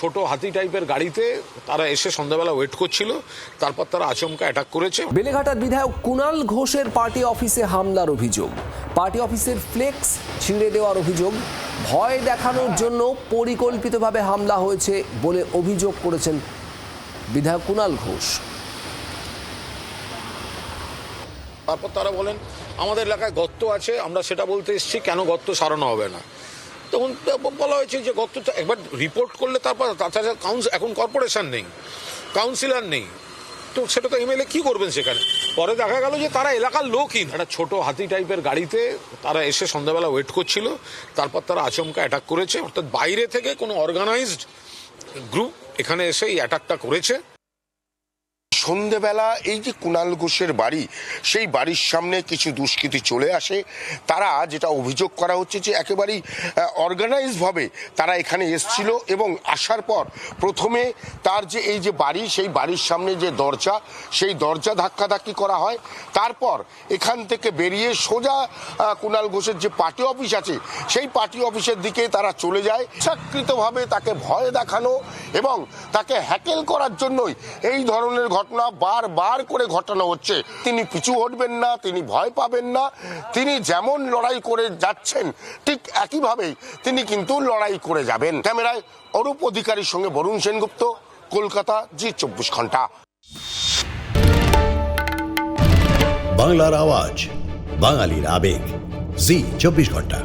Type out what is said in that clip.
ছোট হাতি টাইপের গাড়িতে তারা এসে সন্ধ্যাবেলা ওয়েট করছিল, তারপর তারা আচমকা অ্যাটাক করেছে। বেলেঘাটার বিধায়ক কুণাল ঘোষের পার্টি অফিসে হামলার অভিযোগ, পার্টি অফিসের ফ্লেক্স ছিঁড়ে দেওয়ার অভিযোগ, ভয় দেখানোর জন্য পরিকল্পিতভাবে হামলা হয়েছে বলে অভিযোগ করেছেন বিধায়ক কুণাল ঘোষ। তারপর তারা বলেন আমাদের এলাকায় গর্ত আছে, আমরা সেটা বলতে এসেছি, কেন গর্ত সারানো হবে না। তখন বলা হয়েছে যে গর্তটা একবার রিপোর্ট করলে তারপর, তাছাড়া এখন কর্পোরেশন নেই, কাউন্সিলর নেই, তো সেটা তো এমএলএ কি করবেন সেখানে। পরে দেখা গেল যে তারা এলাকার লোকই, একটা ছোট হাতি টাইপের গাড়িতে তারা এসে সন্ধ্যাবেলা ওয়েট করছিল, তারপর তারা আচমকা অ্যাটাক করেছে। অর্থাৎ বাইরে থেকে কোনো অর্গানাইজড গ্রুপ এখানে এসে এই অ্যাটাকটা করেছে। সন্ধেবেলা এই যে কুণাল ঘোষের বাড়ি, সেই বাড়ির সামনে কিছু দুষ্কৃতী চলে আসে। তারা যেটা অভিযোগ করা হচ্ছে যে একেবারেই অর্গানাইজভাবে তারা এখানে এসছিল এবং আসার পর প্রথমে তার যে এই যে বাড়ি, সেই বাড়ির সামনে যে দরজা, সেই দরজা ধাক্কাধাক্কি করা হয়। তারপর এখান থেকে বেরিয়ে সোজা কুণাল ঘোষের যে পার্টি অফিস আছে, সেই পার্টি অফিসের দিকে তারা চলে যায়। ইচ্ছাকৃতভাবে তাকে ভয় দেখানো এবং তাকে হ্যাকেল করার জন্যই এই ধরনের ঘটনা বারবার করে ঘটানো হচ্ছে। তিনি পিছু হটবেন না, তিনি ভয় পাবেন না, তিনি যেমন লড়াই করে যাচ্ছেন ঠিক একইভাবেই তিনি কিন্তু লড়াই করে যাবেন। ক্যামেরায় অরূপ অধিকারীর সঙ্গে বরুণ সেনগুপ্ত, কলকাতা, জি 24 ঘন্টা। বাংলার আওয়াজ, বাঙালির আবেগ, জি 24 ঘন্টা।